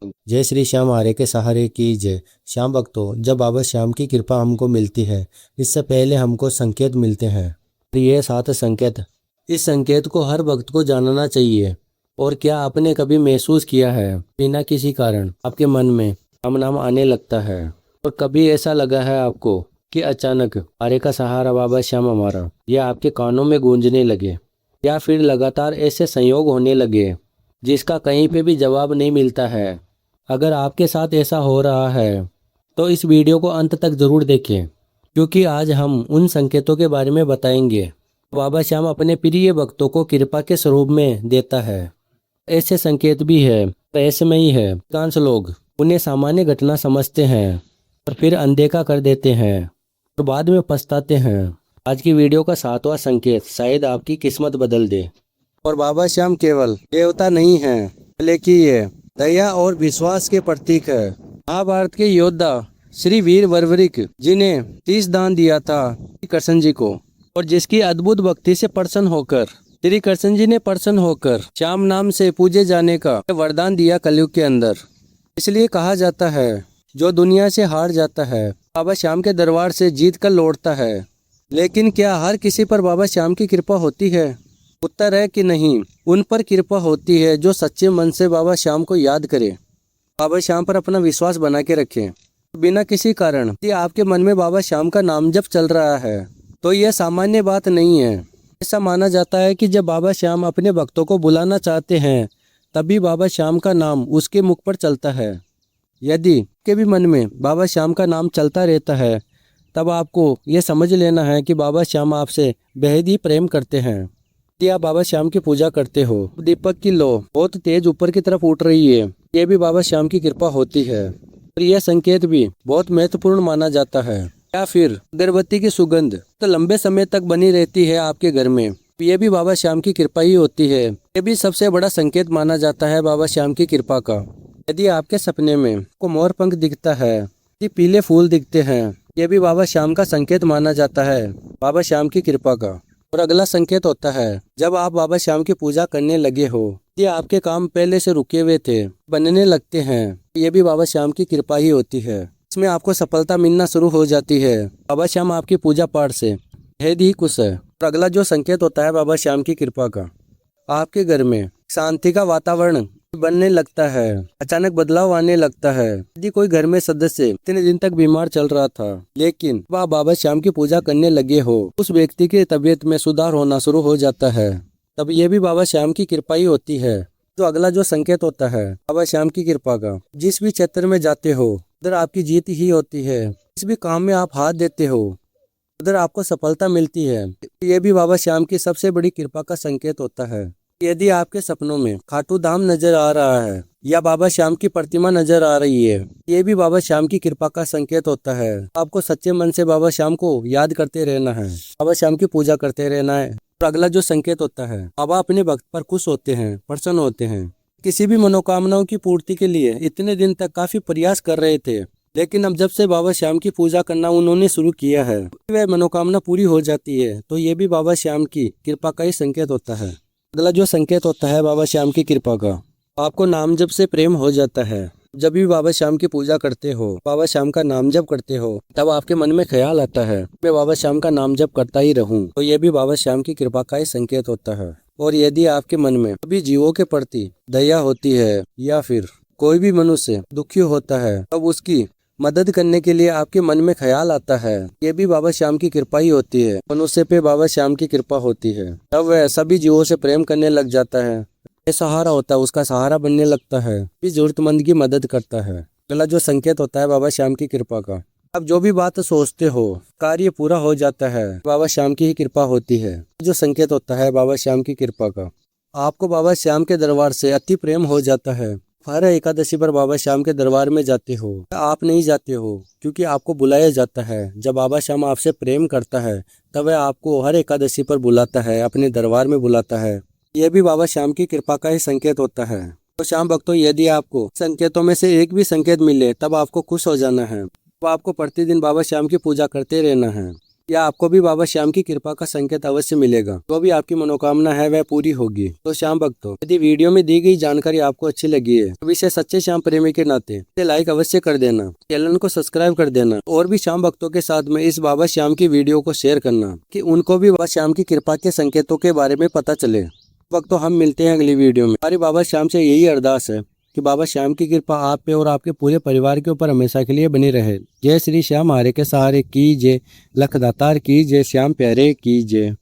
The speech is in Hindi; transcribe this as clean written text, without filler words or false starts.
जय श्री श्याम आर्य के सहारे की जय। श्याम भक्तों, जब बाबा श्याम की कृपा हमको मिलती है, इससे पहले हमको संकेत मिलते हैं। ये 7 संकेत, इस संकेत को हर भक्त को जानना चाहिए। और क्या आपने कभी महसूस किया है, बिना किसी कारण आपके मन में राम नाम आने लगता है? और कभी ऐसा लगा है आपको कि अचानक आर्य का सहारा बाबा श्याम हमारा यह आपके कानों में गूंजने लगे, या फिर लगातार ऐसे संयोग होने लगे जिसका कहीं पे भी जवाब नहीं मिलता है? अगर आपके साथ ऐसा हो रहा है तो इस वीडियो को अंत तक जरूर देखें, क्योंकि आज हम उन संकेतों के बारे में बताएंगे। बाबा श्याम अपने प्रिय भक्तों को कृपा के स्वरूप में देता है। ऐसे संकेत भी है, रहस्यमयी है। अधिकांश लोग उन्हें सामान्य घटना समझते हैं और फिर अनदेखा कर देते हैं और बाद में पछताते हैं। आज की वीडियो का 7वां संकेत शायद आपकी किस्मत बदल दे। और बाबा श्याम केवल देवता नहीं है, बल्कि ये दया और विश्वास के प्रतीक है। महाभारत के योद्धा श्री वीर वरवरिक जिन्हें 30 दान दिया था श्री कृष्ण जी को, और जिसकी अद्भुत भक्ति से प्रसन्न होकर श्री कृष्ण जी ने प्रसन्न होकर श्याम नाम से पूजे जाने का वरदान दिया कलयुग के अंदर। इसलिए कहा जाता है, जो दुनिया से हार जाता है बाबा श्याम के दरबार से जीत कर लौटता है। लेकिन क्या हर किसी पर बाबा श्याम की कृपा होती है? उत्तर है कि नहीं। उन पर कृपा होती है जो सच्चे मन से बाबा श्याम को याद करे, बाबा श्याम पर अपना विश्वास बना के रखें। बिना किसी कारण यदि आपके मन में बाबा श्याम का नाम जप चल रहा है तो यह सामान्य बात नहीं है। ऐसा माना जाता है कि जब बाबा श्याम अपने भक्तों को बुलाना चाहते हैं, तभी बाबा श्याम का नाम उसके मुख पर चलता है। यदि के भी मन में बाबा श्याम का नाम चलता रहता है, तब आपको यह समझ लेना है कि बाबा श्याम आपसे बेहद ही प्रेम करते हैं। यदि आप बाबा श्याम की पूजा करते हो, दीपक की लो बहुत तेज ऊपर की तरफ उठ रही है, ये भी बाबा श्याम की कृपा होती है। और यह संकेत भी बहुत महत्वपूर्ण माना जाता है। या फिर अगरबत्ती की सुगंध तो लंबे समय तक बनी रहती है आपके घर में, ये भी बाबा श्याम की कृपा ही होती है। ये भी सबसे बड़ा संकेत माना जाता है बाबा श्याम की कृपा का। यदि आपके सपने में को मोर पंख दिखता है, यदि पीले फूल दिखते हैं, ये भी बाबा श्याम का संकेत माना जाता है, बाबा श्याम की कृपा का। और अगला संकेत होता है, जब आप बाबा श्याम की पूजा करने लगे हो, यदि आपके काम पहले से रुके हुए थे बनने लगते हैं, ये भी बाबा श्याम की कृपा ही होती है। इसमें आपको सफलता मिलना शुरू हो जाती है। बाबा श्याम आपकी पूजा पाठ से बेहद ही खुश है। और अगला जो संकेत होता है बाबा श्याम की कृपा का, आपके घर में शांति का वातावरण बनने लगता है, अचानक बदलाव आने लगता है। यदि कोई घर में सदस्य इतने दिन तक बीमार चल रहा था, लेकिन वह बाबा श्याम की पूजा करने लगे हो, उस व्यक्ति की तबीयत में सुधार होना शुरू हो जाता है, तब ये भी बाबा श्याम की कृपा ही होती है। तो अगला जो संकेत होता है बाबा श्याम की कृपा का, जिस भी क्षेत्र में जाते हो उधर आपकी जीत ही होती है। जिस भी काम में आप हाथ देते हो उधर आपको सफलता मिलती है। ये भी बाबा श्याम की सबसे बड़ी कृपा का संकेत होता है। यदि आपके सपनों में खाटू धाम नजर आ रहा है या बाबा श्याम की प्रतिमा नजर आ रही है, ये भी बाबा श्याम की कृपा का संकेत होता है। आपको सच्चे मन से बाबा श्याम को याद करते रहना है, बाबा श्याम की पूजा करते रहना है। और अगला जो संकेत होता है, बाबा अपने भक्त पर खुश होते हैं, प्रसन्न होते हैं। किसी भी मनोकामनाओं की पूर्ति के लिए इतने दिन तक काफी प्रयास कर रहे थे, लेकिन अब जब से बाबा श्याम की पूजा करना उन्होंने शुरू किया है, वह मनोकामना पूरी हो जाती है। तो ये भी बाबा श्याम की कृपा का ही संकेत होता है। अगला जो संकेत होता है बाबा श्याम की कृपा का, आपको नाम जप से प्रेम हो जाता है। जब भी बाबा श्याम की पूजा करते हो, बाबा श्याम का नाम जप करते हो, तब आपके मन में ख्याल आता है मैं बाबा श्याम का नाम जप करता ही रहूं। तो ये भी बाबा श्याम की कृपा का ही संकेत होता है। और यदि आपके मन में सभी जीवों के प्रति दया होती है, या फिर कोई भी मनुष्य दुखी होता है, तब उसकी मदद करने के लिए आपके मन में ख्याल आता है, ये भी बाबा श्याम की कृपा ही होती है। मनुष्य पे बाबा श्याम की कृपा होती है, तब वह सभी जीवों से प्रेम करने लग जाता है। ये सहारा होता है, उसका सहारा बनने लगता है, भी जरूरतमंद की मदद करता है। अगला जो संकेत होता है बाबा श्याम की कृपा का, अब जो भी बात सोचते हो कार्य पूरा हो जाता है, बाबा श्याम की ही कृपा होती है। जो संकेत होता है बाबा श्याम की कृपा का, आपको बाबा श्याम के दरबार से अति प्रेम हो जाता है। हर एकादशी पर बाबा श्याम के दरबार में जाते हो, आप नहीं जाते हो क्योंकि आपको बुलाया जाता है। जब बाबा श्याम आपसे प्रेम करता है, तब वह आपको हर एकादशी पर बुलाता है, अपने दरबार में बुलाता है। यह भी बाबा श्याम की कृपा का ही संकेत होता है। तो श्याम भक्तों, यदि आपको संकेतों में से एक भी संकेत मिले, तब आपको खुश हो जाना है। तो आपको प्रतिदिन बाबा श्याम की पूजा करते रहना है। या आपको भी बाबा श्याम की कृपा का संकेत अवश्य मिलेगा। जो भी आपकी मनोकामना है वह पूरी होगी। तो श्याम भक्तों, यदि वीडियो में दी गई जानकारी आपको अच्छी लगी है तो इसे सच्चे श्याम प्रेमी के नाते इसे लाइक अवश्य कर देना, चैनल को सब्सक्राइब कर देना और भी श्याम भक्तों के साथ में इस बाबा श्याम की वीडियो को शेयर करना कि उनको भी बाबा श्याम की कृपा के संकेतों के बारे में पता चले। भक्तों, हम मिलते हैं अगली वीडियो में। हमारी बाबा श्याम से यही अरदास है कि बाबा श्याम की कृपा आप पे और आपके पूरे परिवार के ऊपर हमेशा के लिए बनी रहे। जय श्री श्याम, हारे के सहारे की जय, लख दातार की जय, श्याम प्यारे की जय।